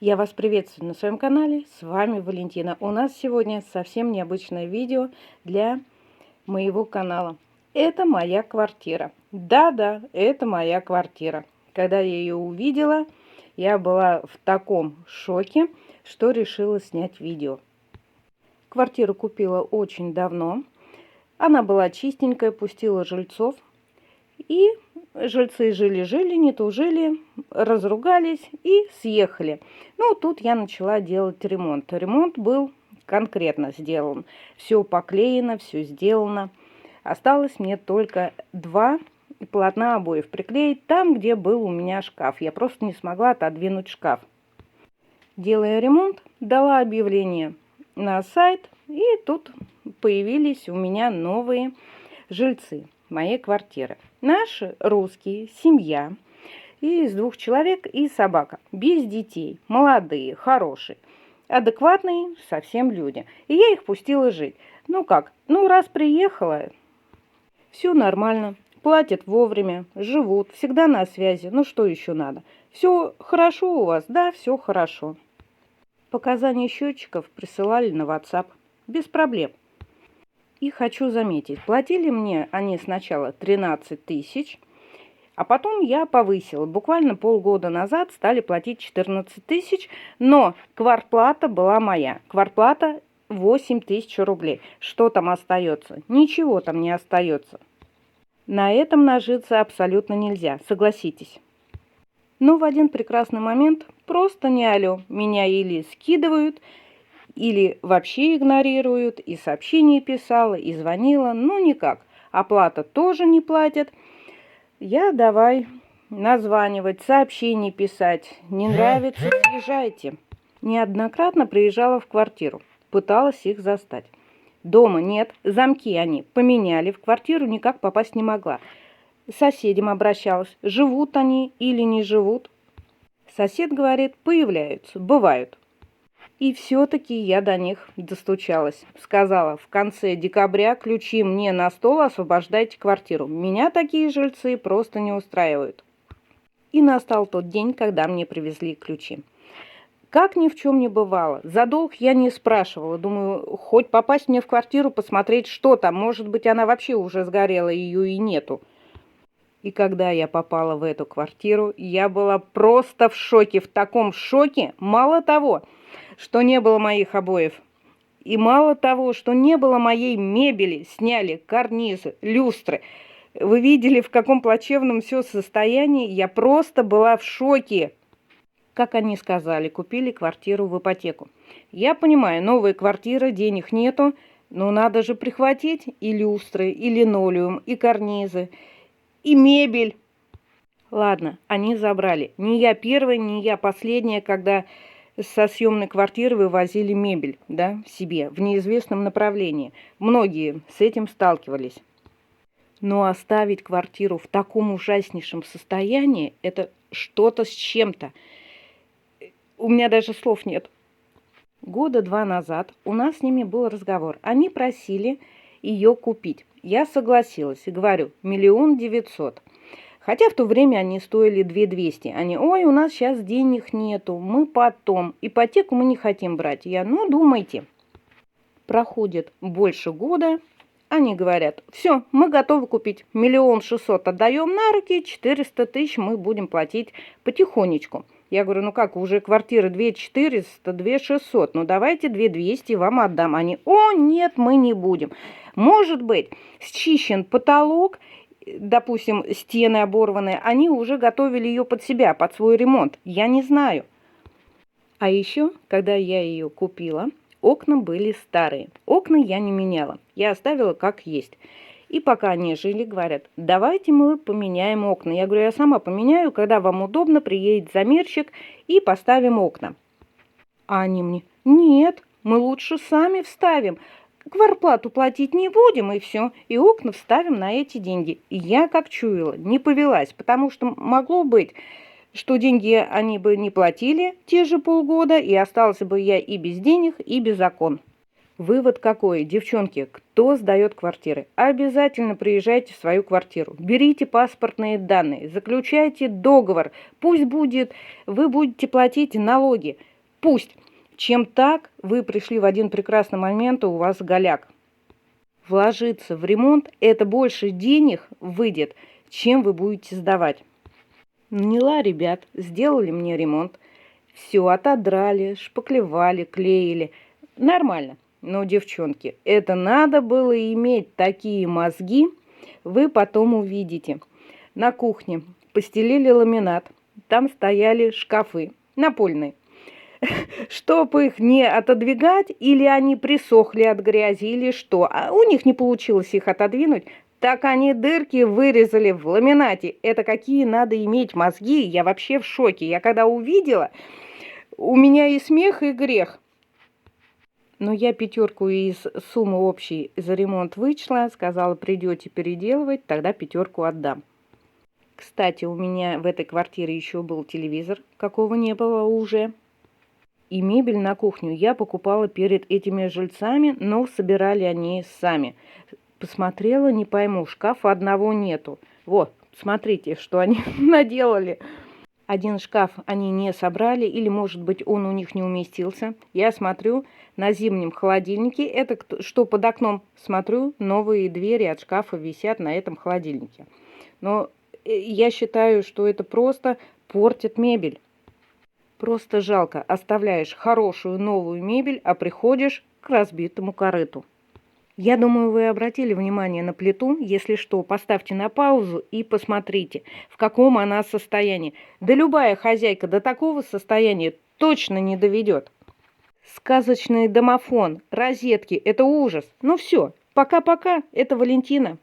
Я вас приветствую на своем канале, с вами Валентина. У нас сегодня совсем необычное видео для моего канала. Это моя квартира. Да-да, это моя квартира. Когда я ее увидела, я была в таком шоке, что решила снять видео. Квартиру купила очень давно. Она была чистенькая, пустила жильцов. И жильцы жили-жили, не тужили, разругались и съехали. Ну, тут я начала делать ремонт. Ремонт был конкретно сделан. Все поклеено, все сделано. Осталось мне только 2 полотна обоев приклеить там, где был у меня шкаф. Я просто не смогла отодвинуть шкаф. Делая ремонт, дала объявление на сайт, и тут появились у меня новые жильцы моей квартиры. Наши русские, семья, из 2 человек и собака, без детей, молодые, хорошие, адекватные совсем люди. И я их пустила жить. Ну как, раз приехала, все нормально, платят вовремя, живут, всегда на связи, ну что еще надо? Все хорошо у вас? Да, все хорошо. Показания счетчиков присылали на WhatsApp, без проблем. И хочу заметить, платили мне они сначала 13 тысяч, а потом я повысила. Буквально полгода назад стали платить 14 тысяч, но квартплата была моя. Квартплата 8 тысяч рублей. Что там остается? Ничего там не остается. На этом нажиться абсолютно нельзя, согласитесь. Но в один прекрасный момент просто не алё. Меня или скидывают, или вообще игнорируют, и сообщения писала, и звонила, ну никак. Оплата тоже не платят. Я давай названивать, сообщения писать. Не нравится, приезжайте. Неоднократно приезжала в квартиру, пыталась их застать. Дома нет, замки они поменяли, в квартиру никак попасть не могла. К соседям обращалась, живут они или не живут. Сосед говорит, появляются, бывают. И все-таки я до них достучалась. Сказала, в конце декабря ключи мне на стол, освобождайте квартиру. Меня такие жильцы просто не устраивают. И настал тот день, когда мне привезли ключи. Как ни в чем не бывало. За долг я не спрашивала. Думаю, хоть попасть мне в квартиру, посмотреть, что там. Может быть, она вообще уже сгорела, ее и нету. И когда я попала в эту квартиру, я была просто в шоке. В таком шоке, мало того, что не было моих обоев. И мало того, что не было моей мебели, сняли карнизы, люстры. Вы видели, в каком плачевном все состоянии? Я просто была в шоке. Как они сказали, купили квартиру в ипотеку. Я понимаю, новая квартира, денег нету, но надо же прихватить и люстры, и линолеум, и карнизы, и мебель. Ладно, они забрали. Не я первая, не я последняя, когда со съемной квартиры вывозили мебель, да, себе в неизвестном направлении. Многие с этим сталкивались. Но оставить квартиру в таком ужаснейшем состоянии – это что-то с чем-то. У меня даже слов нет. 2 года назад у нас с ними был разговор. Они просили ее купить. Я согласилась и говорю, 1 900 000. Хотя в то время они стоили 2 200. Они, ой, у нас сейчас денег нету, мы потом. Ипотеку мы не хотим брать. Я, думайте. Проходит больше года. Они говорят, все, мы готовы купить. 1 600 000 отдаем на руки, 400 000 мы будем платить потихонечку. Я говорю, как, уже квартира 2 400, 2 600. Давайте 2 200 вам отдам. Они, о, нет, мы не будем. Может быть, счищен потолок, допустим, стены оборванные, они уже готовили ее под себя, под свой ремонт. Я не знаю. А еще, когда я ее купила, окна были старые. Окна я не меняла. Я оставила как есть. И пока они жили, говорят, давайте мы поменяем окна. Я говорю, я сама поменяю, когда вам удобно, приедет замерщик и поставим окна. А они мне, нет, мы лучше сами вставим. Квартплату платить не будем, и все. И окна вставим на эти деньги. И я как чуяла, не повелась, потому что могло быть, что деньги они бы не платили те же полгода, и осталась бы я и без денег, и без окон. Вывод какой? Девчонки, кто сдает квартиры? Обязательно приезжайте в свою квартиру. Берите паспортные данные, заключайте договор. Пусть будет, вы будете платить налоги. Пусть. Чем так, вы пришли в один прекрасный момент, и у вас голяк. Вложиться в ремонт – это больше денег выйдет, чем вы будете сдавать. Наняла ребят, сделали мне ремонт. Все отодрали, шпаклевали, клеили. Нормально. Но, девчонки, это надо было иметь такие мозги, вы потом увидите. На кухне постелили ламинат, там стояли шкафы напольные. Чтобы их не отодвигать, или они присохли от грязи, или что. А у них не получилось их отодвинуть, так они дырки вырезали в ламинате. Это какие надо иметь мозги, я вообще в шоке. Я когда увидела, у меня и смех, и грех. Но я 5 из суммы общей за ремонт вычла, сказала, придете переделывать, тогда 5 отдам. Кстати, у меня в этой квартире еще был телевизор, какого не было уже. И мебель на кухню я покупала перед этими жильцами, но собирали они сами. Посмотрела, не пойму, шкафа одного нету. Вот, смотрите, что они наделали. Один шкаф они не собрали, или, может быть, он у них не уместился. Я смотрю на зимнем холодильнике, это что под окном, смотрю, новые двери от шкафа висят на этом холодильнике. Но я считаю, что это просто портит мебель. Просто жалко, оставляешь хорошую новую мебель, а приходишь к разбитому корыту. Я думаю, вы обратили внимание на плиту. Если что, поставьте на паузу и посмотрите, в каком она состоянии. Да любая хозяйка до такого состояния точно не доведет. Сказочный домофон, розетки – это ужас. Ну все, пока-пока, это Валентина.